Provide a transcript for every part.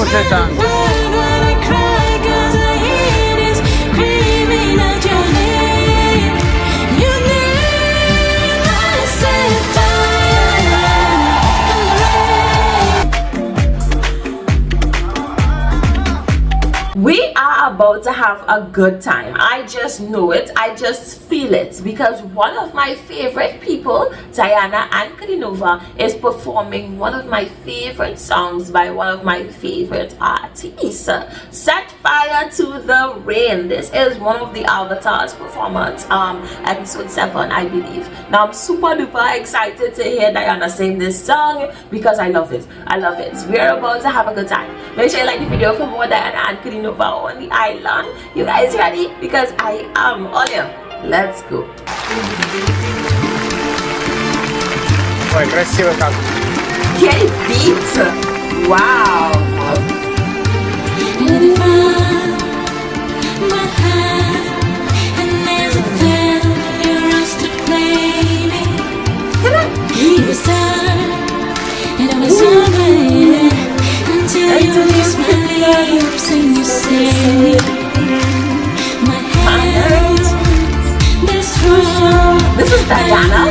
Слушай танго. We are about to have a good time. I just know it. I just feel it because one of my favorite people, Diana Ankudinova, is performing one of my favorite songs by one of my favorite artists, Set Fire to the Rain. This is one of the Avatar's performance, episode 7, I believe. Now I'm super duper excited to hear Diana sing this song because I love it. I love it. We're about to have a good time. Make sure you like the video for more Diana Ankudinova on the island. You guys ready? Because I am on you. Let's go. Ой, красиво как. Get beat. Wow. This is Diana.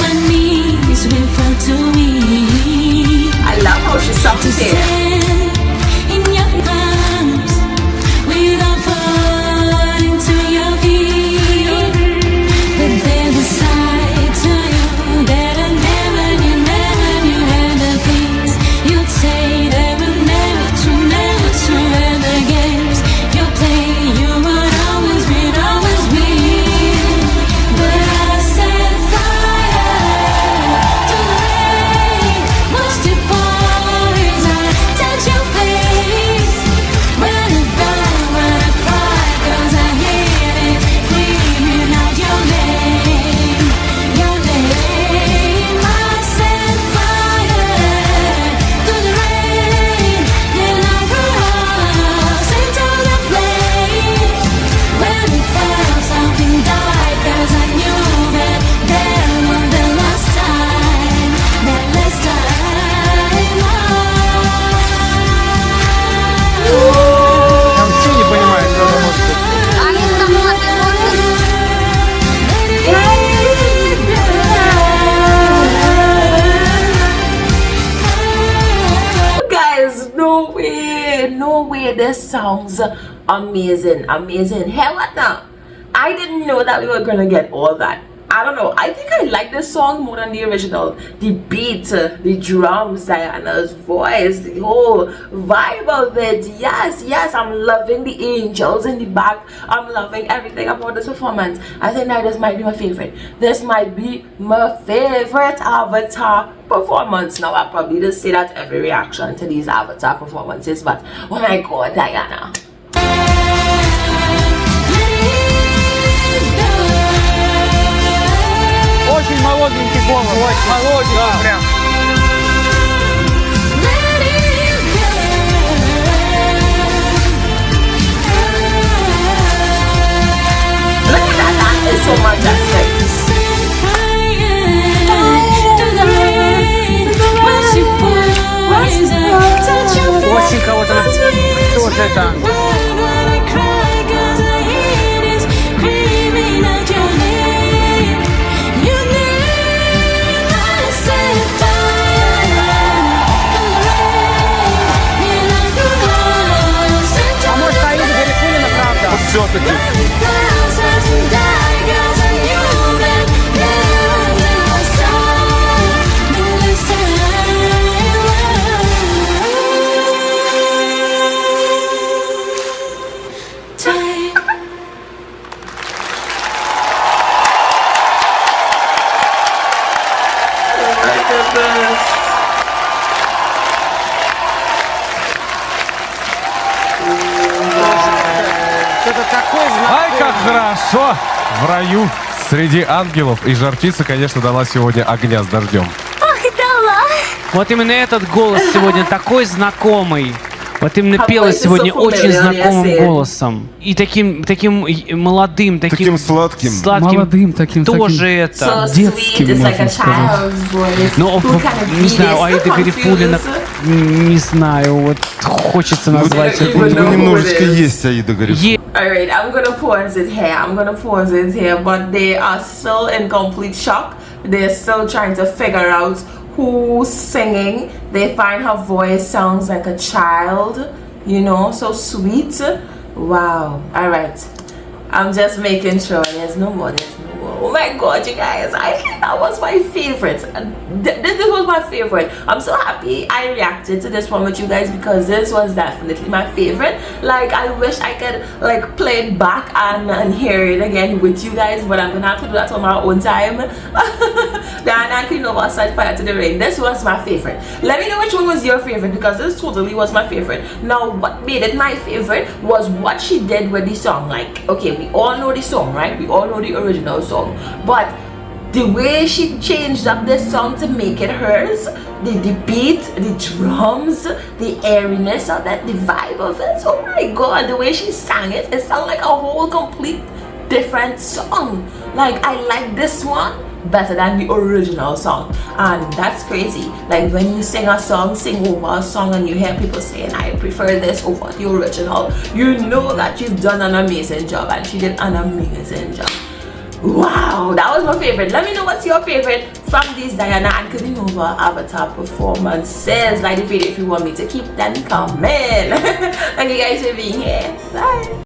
I love how she sounds here. No way, this sounds amazing. Hey, what now? I didn't know that we were gonna get all that. I don't know, I think I like this song more than the original. The beat, the drums, Diana's voice, the whole vibe of it. Yes, I'm loving the angels in the back. I'm loving everything about this performance. I think that this might be my favorite. This might be my favorite Avatar performance. Now I probably just say that every reaction to these Avatar performances, but oh my god, Diana. Очень молоденький голос. Очень молоденький прям. Look at that, that is so majestic. Очень кого-то. Кто же это? Все-таки. Ай, как хорошо в раю среди ангелов. И жар-птица, конечно, дала сегодня огня с дождем. Ах, дала! Вот именно этот голос сегодня такой знакомый. Вот именно Her пела voice is сегодня so очень familiar, знакомым yes, голосом. И таким молодым, Таким сладким. Молодым таким, тоже таким. это. So детским, sweet, it's like можно a сказать. child's voice. Но, Who can it не be? знаю, They're Аида still Гарифуллина, confused. не знаю, вот хочется назвать Ну, это. even know who Немножечко it is. есть Аида Гарифуллина. Alright, I'm gonna pause it here. But they are still in complete shock. They're still trying to figure out who's singing. They find her voice sounds like a child, you know, so sweet. Wow. Alright. I'm just making sure there's no more. Oh my god, you guys, I think that was my favorite. This was my favorite. I'm so happy I reacted to this one with you guys because this was definitely my favorite. Like, I wish I could like play it back and hear it again with you guys, but I'm gonna have to do that on my own time. Diana and Ankudinova Set Fire to the Rain. This was my favorite. Let me know which one was your favorite because this totally was my favorite. Now, what made it my favorite was what she did with the song. Like, okay, we all know the song, right? We all know the original song, but the way she changed up this song to make it hers, the beat, the drums, the airiness of it, the vibe of it, oh my god, the way she sang it, it sounded like a whole complete different song. Like, I like this one better than the original song, and that's crazy. Like, when you sing a song, sing over a song, and you hear people saying I prefer this over the original, you know that you've done an amazing job, and she did an amazing job. Wow, that was my favorite. Let me know what's your favorite from these Diana and Ankudinova avatar performances. Like the video if you want me to keep them coming. Thank you guys for being here. Bye.